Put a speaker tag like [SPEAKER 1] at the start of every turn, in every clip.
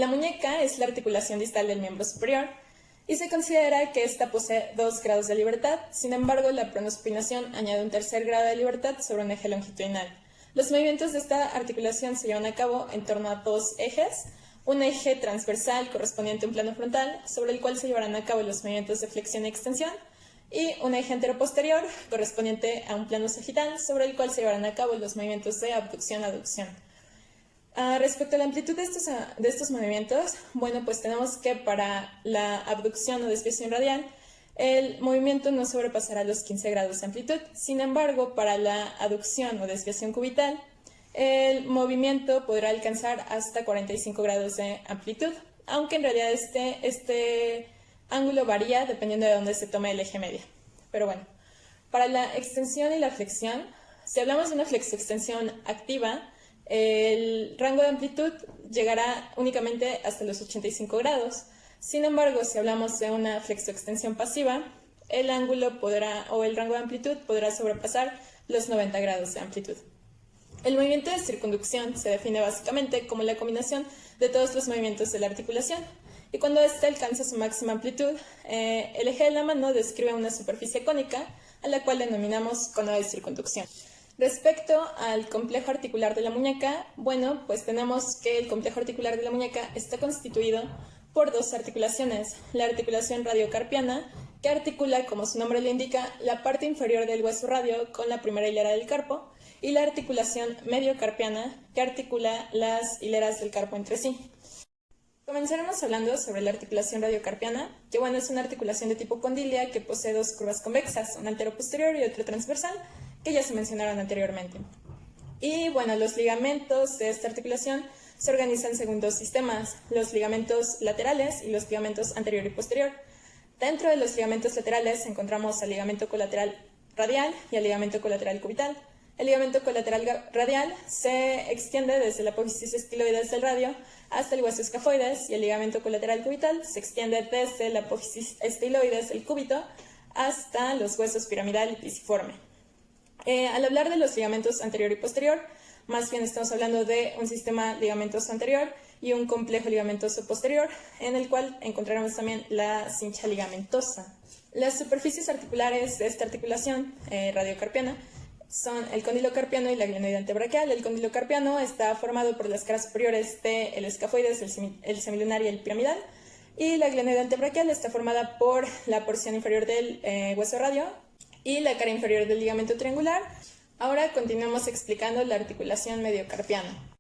[SPEAKER 1] La muñeca es la articulación distal del miembro superior y se considera que ésta posee 2 grados de libertad. Sin embargo, la pronosupinación añade un tercer grado de libertad sobre un eje longitudinal. Los movimientos de esta articulación se llevan a cabo en torno a 2 ejes, un eje transversal correspondiente a un plano frontal, sobre el cual se llevarán a cabo los movimientos de flexión y extensión, y un eje anteroposterior correspondiente a un plano sagital, sobre el cual se llevarán a cabo los movimientos de abducción-aducción. Respecto a la amplitud de estos movimientos, bueno, pues tenemos que para la abducción o desviación radial, el movimiento no sobrepasará los 15 grados de amplitud. Sin embargo, para la aducción o desviación cubital, el movimiento podrá alcanzar hasta 45 grados de amplitud, aunque en realidad este ángulo varía dependiendo de dónde se tome el eje medio. Pero bueno, para la extensión y la flexión, si hablamos de una flexoextensión activa, el rango de amplitud llegará únicamente hasta los 85 grados. Sin embargo, si hablamos de una flexoextensión pasiva, el ángulo o el rango de amplitud podrá sobrepasar los 90 grados de amplitud. El movimiento de circunducción se define básicamente como la combinación de todos los movimientos de la articulación, y cuando éste alcanza su máxima amplitud, el eje de la mano describe una superficie cónica a la cual denominamos cono de circunducción. Respecto al complejo articular de la muñeca, bueno, pues tenemos que el complejo articular de la muñeca está constituido por 2 articulaciones: la articulación radiocarpiana, que articula, como su nombre le indica, la parte inferior del hueso radio con la primera hilera del carpo, y la articulación mediocarpiana, que articula las hileras del carpo entre sí. Comenzaremos hablando sobre la articulación radiocarpiana, que bueno, es una articulación de tipo condilia que posee 2 curvas convexas, una anteroposterior y otra transversal, que ya se mencionaron anteriormente. Y bueno, los ligamentos de esta articulación se organizan según 2 sistemas: los ligamentos laterales y los ligamentos anterior y posterior. Dentro de los ligamentos laterales encontramos al ligamento colateral radial y al ligamento colateral cubital. El ligamento colateral radial se extiende desde la apófisis estiloides del radio hasta el hueso escafoides, y el ligamento colateral cubital se extiende desde la apófisis estiloides del cúbito hasta los huesos piramidal y pisiforme. Al hablar de los ligamentos anterior y posterior, más bien estamos hablando de un sistema ligamentoso anterior y un complejo ligamentoso posterior, en el cual encontraremos también la cincha ligamentosa. Las superficies articulares de esta articulación radiocarpiana son el cóndilo carpiano y la glenoide antebraquial. El cóndilo carpiano está formado por las caras superiores del escafoides, el semilunar y el piramidal, y la glenoide antebraquial está formada por la porción inferior del hueso radio y la cara inferior del ligamento triangular. Ahora continuamos explicando la articulación mediocarpiana.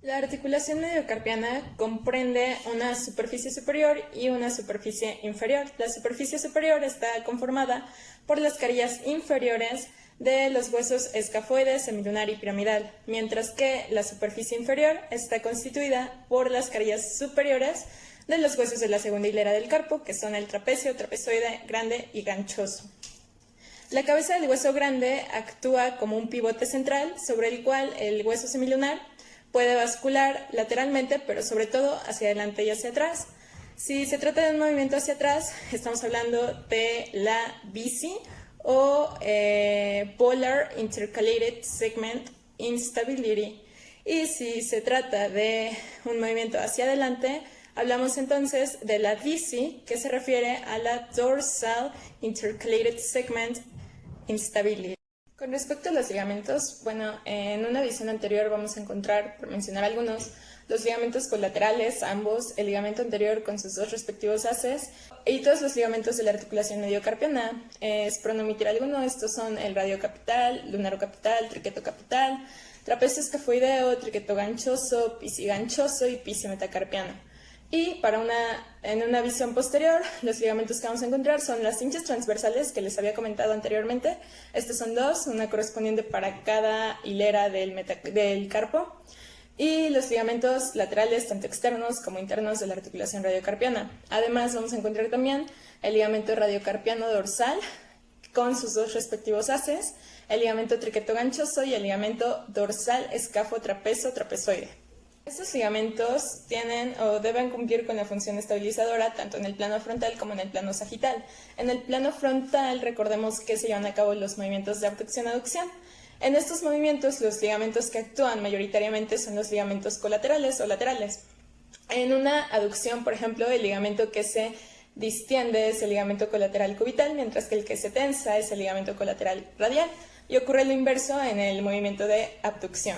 [SPEAKER 1] La articulación mediocarpiana comprende una superficie superior y una superficie inferior. La superficie superior está conformada por las carillas inferiores de los huesos escafoides, semilunar y piramidal, mientras que la superficie inferior está constituida por las carillas superiores de los huesos de la segunda hilera del carpo, que son el trapecio, trapezoide, grande y ganchoso. La cabeza del hueso grande actúa como un pivote central sobre el cual el hueso semilunar puede bascular lateralmente, pero sobre todo hacia adelante y hacia atrás. Si se trata de un movimiento hacia atrás, estamos hablando de la BICI o Polar Intercalated Segment Instability. Y si se trata de un movimiento hacia adelante, hablamos entonces de la DICI, que se refiere a la Dorsal Intercalated Segment Instability. Con respecto a los ligamentos, bueno, en una visión anterior vamos a encontrar, por mencionar algunos, los ligamentos colaterales, ambos, el ligamento anterior con sus 2 respectivos haces, y todos los ligamentos de la articulación mediocarpiana. Es por no omitir alguno, estos son el radiocapital, lunarocapital, triquetocapital, trapecio escafoideo, triqueto ganchoso, pisiganchoso y pisimetacarpiano. Y en una visión posterior, los ligamentos que vamos a encontrar son las cinchas transversales que les había comentado anteriormente. Estos son 2, una correspondiente para cada hilera del carpo. Y los ligamentos laterales, tanto externos como internos de la articulación radiocarpiana. Además, vamos a encontrar también el ligamento radiocarpiano dorsal con sus 2 respectivos haces, el ligamento triquetoganchoso y el ligamento dorsal escafo-trapezo-trapezoide. Estos ligamentos tienen o deben cumplir con la función estabilizadora tanto en el plano frontal como en el plano sagital. En el plano frontal, recordemos que se llevan a cabo los movimientos de abducción-aducción. En estos movimientos, los ligamentos que actúan mayoritariamente son los ligamentos colaterales o laterales. En una aducción, por ejemplo, el ligamento que se distiende es el ligamento colateral cubital, mientras que el que se tensa es el ligamento colateral radial. Y ocurre lo inverso en el movimiento de abducción.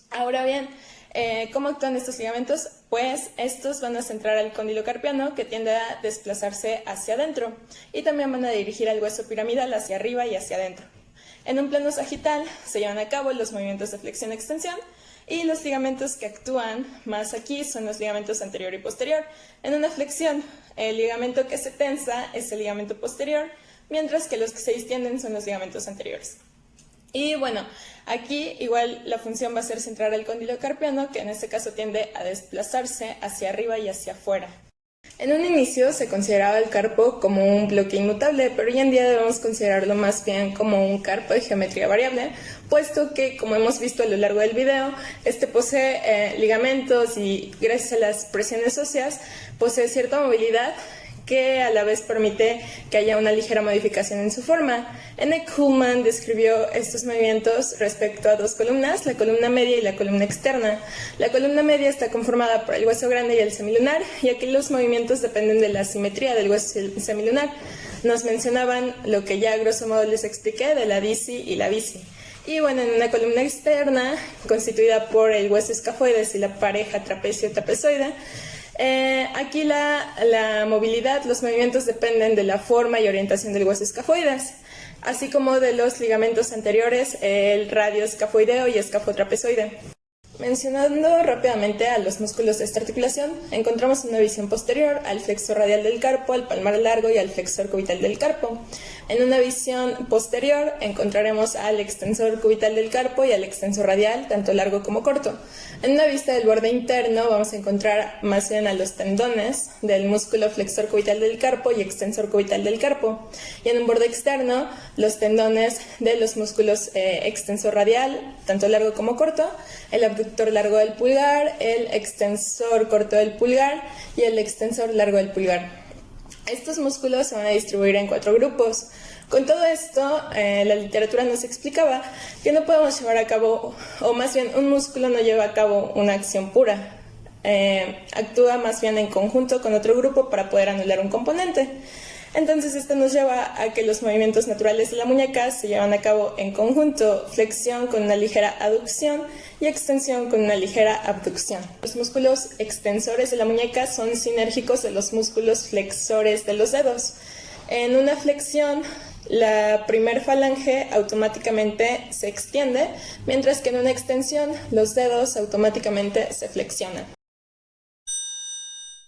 [SPEAKER 1] Ahora bien, ¿cómo actúan estos ligamentos? Pues estos van a centrar al cóndilo carpiano, que tiende a desplazarse hacia adentro, y también van a dirigir al hueso piramidal hacia arriba y hacia adentro. En un plano sagital se llevan a cabo los movimientos de flexión-extensión, y los ligamentos que actúan más aquí son los ligamentos anterior y posterior. En una flexión, el ligamento que se tensa es el ligamento posterior, mientras que los que se distienden son los ligamentos anteriores. Y bueno, aquí igual la función va a ser centrar el cóndilo carpiano, que en este caso tiende a desplazarse hacia arriba y hacia afuera. En un inicio se consideraba el carpo como un bloque inmutable, pero hoy en día debemos considerarlo más bien como un carpo de geometría variable, puesto que, como hemos visto a lo largo del video, este posee ligamentos y, gracias a las presiones óseas, posee cierta movilidad que a la vez permite que haya una ligera modificación en su forma. Enek-Hullman describió estos movimientos respecto a dos columnas, la columna media y la columna externa. La columna media está conformada por el hueso grande y el semilunar, y aquí los movimientos dependen de la simetría del hueso semilunar. Nos mencionaban lo que ya a grosso modo les expliqué de la DISI y la BISI. Y bueno, en una columna externa, constituida por el hueso escafoides y la pareja trapecio-trapezoide, aquí la movilidad, los movimientos dependen de la forma y orientación del hueso escafoides, así como de los ligamentos anteriores, el radio escafoideo y escafotrapezoide. Mencionando rápidamente a los músculos de esta articulación, encontramos una visión posterior al flexor radial del carpo, al palmar largo y al flexor cubital del carpo. En una visión posterior encontraremos al extensor cubital del carpo y al extensor radial, tanto largo como corto. En una vista del borde interno vamos a encontrar más bien a los tendones del músculo flexor cubital del carpo y extensor cubital del carpo. Y en un borde externo, los tendones de los músculos extensor radial, tanto largo como corto, el abductor largo del pulgar, el extensor corto del pulgar y el extensor largo del pulgar. Estos músculos se van a distribuir en 4 grupos. Con todo esto, la literatura nos explicaba que no podemos llevar a cabo, o más bien un músculo no lleva a cabo una acción pura. Actúa más bien en conjunto con otro grupo para poder anular un componente. Entonces esto nos lleva a que los movimientos naturales de la muñeca se llevan a cabo en conjunto, flexión con una ligera aducción y extensión con una ligera abducción. Los músculos extensores de la muñeca son sinérgicos de los músculos flexores de los dedos. En una flexión, la primer falange automáticamente se extiende, mientras que en una extensión los dedos automáticamente se flexionan.